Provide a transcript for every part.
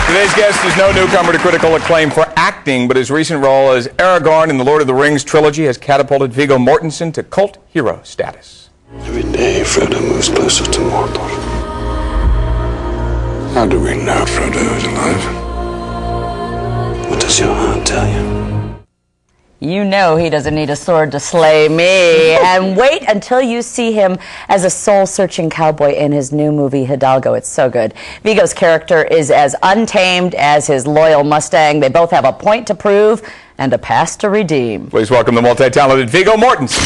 Today's guest is no newcomer to critical acclaim for acting, but his recent role as Aragorn in the Lord of the Rings trilogy has catapulted Viggo Mortensen to cult hero status. Every day, Frodo moves closer to Mordor. How do we know Frodo is alive? What does your heart tell you? You know he doesn't need a sword to slay me. And wait until you see him as a soul-searching cowboy in his new movie, Hidalgo. It's so good. Viggo's character is as untamed as his loyal Mustang. They both have a point to prove and a past to redeem. Please welcome the multi-talented Viggo Mortensen.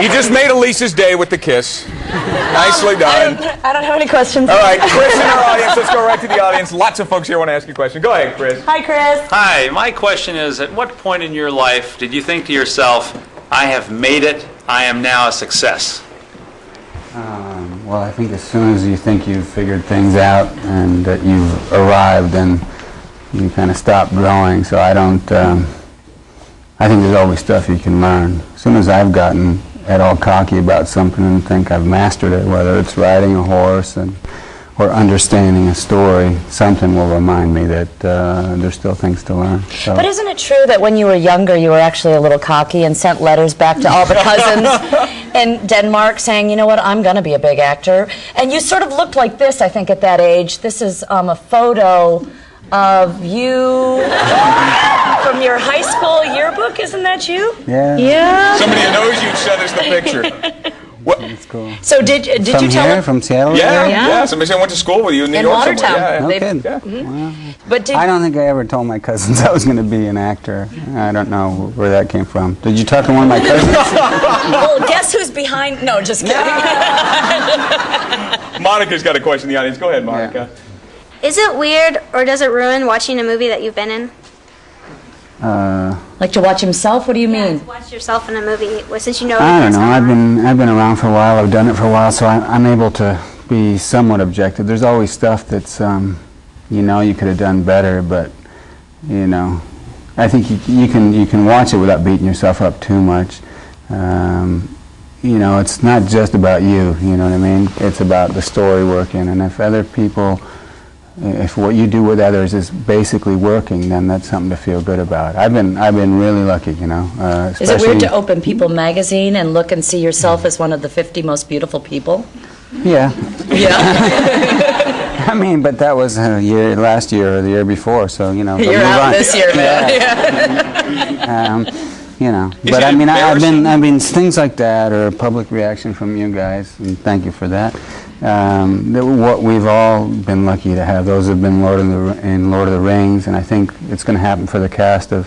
You just made Elise's day with the kiss. Nicely done. I don't have any questions. All right, Chris in our audience. Let's go right to the audience. Lots of folks here want to ask you a question. Go ahead, Chris. Hi, Chris. Hi, my question is, at what point in your life did you think to yourself, I have made it, I am now a success? Well, I think as soon as you think you've figured things out and that you've arrived, then you kind of stop growing. So I don't, I think there's always stuff you can learn. As soon as I've gotten at all cocky about something and think I've mastered it, whether it's riding a horse or understanding a story, something will remind me that there's still things to learn. So. But isn't it true that when you were younger, you were actually a little cocky and sent letters back to all the cousins in Denmark saying, you know what, I'm going to be a big actor? And you sort of looked like this, I think, at that age. This is a photo of you from your high school yearbook. Isn't that you? Yeah. Yeah. Somebody who knows you sent us the picture. What? That's cool. So did you tell here, him? from Seattle? Yeah. Somebody said I went to school with you in New York Watertown. somewhere. No kidding. Yeah. Well, But I don't think I ever told my cousins I was going to be an actor. I don't know where that came from. Did you talk to one of my cousins? Well, guess who's behind? No, just kidding. Monica's got a question in the audience. Go ahead, Monica. Yeah. Is it weird, or does it ruin watching a movie that you've been in? Like to watch himself? What do you mean? To watch yourself in a movie, since you know. I don't know. I've been around for a while. I've done it for a while, so I'm able to be somewhat objective. There's always stuff that's, you know, you could have done better, but you know, I think you can watch it without beating yourself up too much. You know, it's not just about you. You know what I mean? It's about the story working, and if other people. If what you do with others is basically working, then that's something to feel good about. I've been really lucky, you know. Is it weird to open People magazine and look and see yourself as one of the 50 most beautiful people? Yeah. Yeah. I mean, but that was last year or the year before, so you know. You're out this year, man. You know, but I mean, I mean, things like that, or a public reaction from you guys, and thank you for that. What we've all been lucky to have. Those have been in Lord of the Rings, and I think it's going to happen for the cast to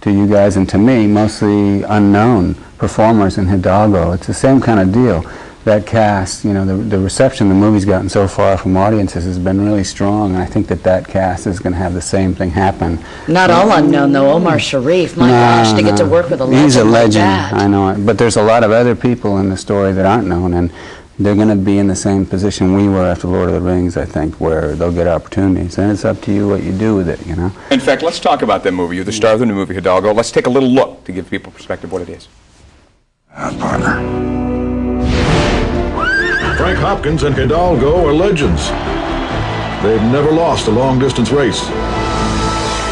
you guys and to me, mostly unknown performers in Hidalgo. It's the same kind of deal. That cast, you know, the reception the movie's gotten so far from audiences has been really strong, and I think that cast is going to have the same thing happen. Not all unknown, though. Omar Sharif, my gosh, to get to work with a legend. He's a legend, like that. I know it. But there's a lot of other people in the story that aren't known, and they're going to be in the same position we were after Lord of the Rings, I think, where they'll get opportunities. And it's up to you what you do with it, you know. In fact, let's talk about that movie. You're the star of the new movie, Hidalgo. Let's take a little look to give people perspective what it is. Partner. Frank Hopkins and Hidalgo are legends. They've never lost a long-distance race.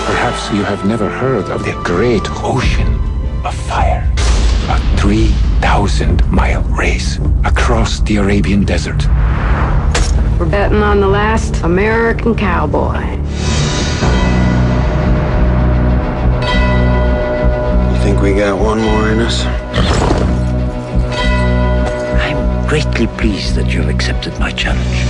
Perhaps you have never heard of the great ocean of fire. A 3,000-mile race across the Arabian desert. We're betting on the last American cowboy. You think we got one more in us? I'm greatly pleased that you've accepted my challenge.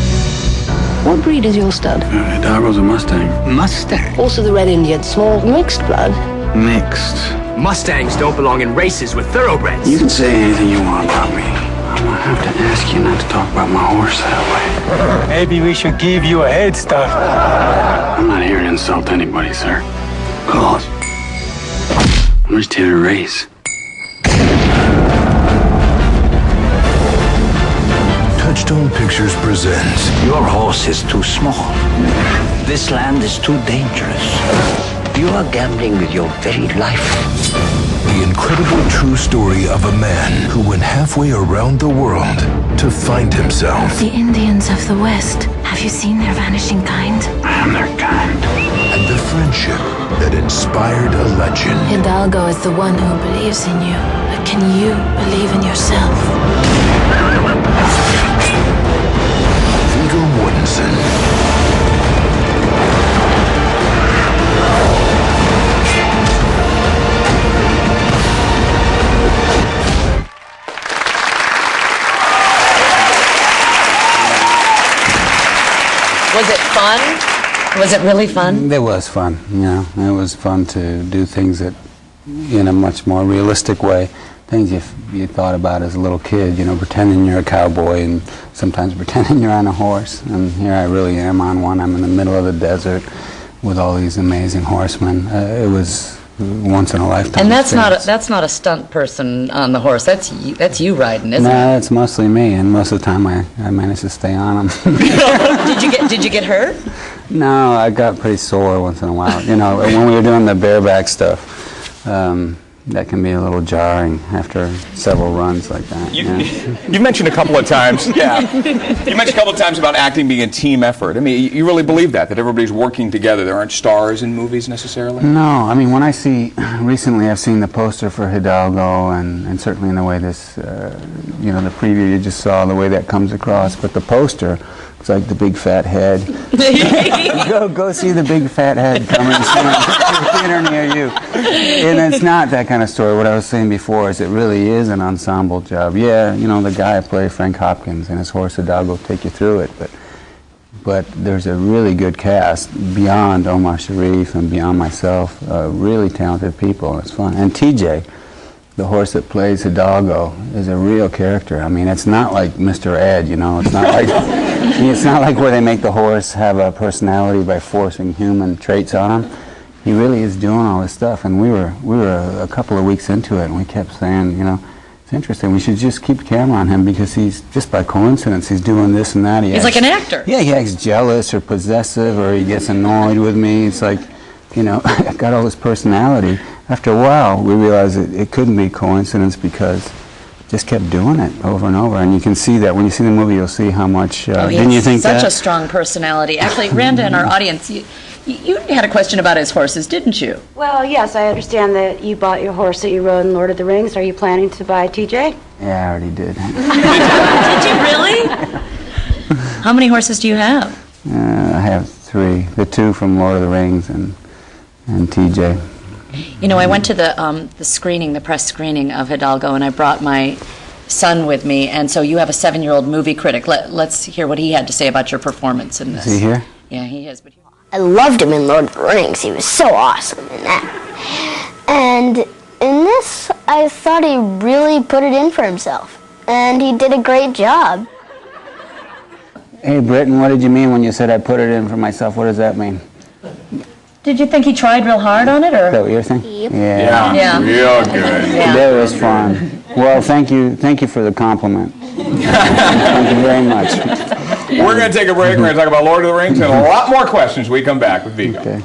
What breed is your stud? Hidalgo's a Mustang. Mustang? Also the Red Indian, small mixed blood. Mixed. Mustangs don't belong in races with thoroughbreds. You can say anything you want about me. I'm gonna have to ask you not to talk about my horse that way. Maybe we should give you a head start. I'm not here to insult anybody, sir. Cause I'm just here to race. Touchstone Pictures presents Your horse is too small. This land is too dangerous. You are gambling with your very life. The incredible true story of a man who went halfway around the world to find himself. The Indians of the West. Have you seen their vanishing kind? I am their kind. And the friendship that inspired a legend. Hidalgo is the one who believes in you. But can you believe in yourself? Viggo Mortensen. Was it fun? Was it really fun? It was fun, you know. It was fun to do things that, in a much more realistic way, things you thought about as a little kid, you know, pretending you're a cowboy and sometimes pretending you're on a horse. And here I really am on one. I'm in the middle of the desert with all these amazing horsemen. It was once in a lifetime. And that's experience. not a stunt person on the horse. That's you riding, isn't it? No, it's mostly me, and most of the time I managed to stay on them. Did you get hurt? No, I got pretty sore once in a while. You know, when we were doing the bareback stuff, that can be a little jarring after several runs like that. You mentioned a couple of times, you mentioned a couple of times about acting being a team effort. I mean, you really believe that everybody's working together. There aren't stars in movies necessarily? No, I mean, when I see, recently I've seen the poster for Hidalgo, and certainly in the way this, you know, the preview you just saw, the way that comes across, but the poster, it's like the big fat head. go see the big fat head coming to the theater near you. And it's not that kind of story. What I was saying before is it really is an ensemble job. Yeah, you know, the guy I play, Frank Hopkins, and his horse Hidalgo take you through it, but there's a really good cast beyond Omar Sharif and beyond myself, really talented people. It's fun. And TJ, the horse that plays Hidalgo, is a real character. I mean, it's not like Mr. Ed, you know. It's not like it's not like where they make the horse have a personality by forcing human traits on him. He really is doing all this stuff, and we were a couple of weeks into it, and we kept saying, you know, it's interesting. We should just keep the camera on him because he's just by coincidence he's doing this and that. He's like an actor. Yeah, he acts jealous or possessive, or he gets annoyed with me. It's like, you know, I've got all this personality. After a while, we realized it couldn't be coincidence because just kept doing it over and over. And you can see that when you see the movie, you'll see how much. Didn't you think such that? a strong personality. Actually, Randa, in our audience, you had a question about his horses, didn't you? Well, yes, I understand that you bought your horse that you rode in Lord of the Rings. Are you planning to buy TJ? Yeah, I already did. Did you really? How many horses do you have? I have 3. The 2 from Lord of the Rings and TJ. You know, I went to the screening, the press screening of Hidalgo, and I brought my son with me. And so you have a 7-year-old movie critic. Let's hear what he had to say about your performance in this. Is he here? Yeah, he is. But I loved him in Lord of the Rings. He was so awesome in that. And in this, I thought he really put it in for himself. And he did a great job. Hey, Britton, what did you mean when you said I put it in for myself? What does that mean? Did you think he tried real hard on it, or? Is that what you're saying? Yep. Yeah. Real good. Yeah. That was fun. Well, thank you for the compliment. Thank you very much. We're going to take a break. We're going to talk about Lord of the Rings and a lot more questions when we come back with Viggo. Okay.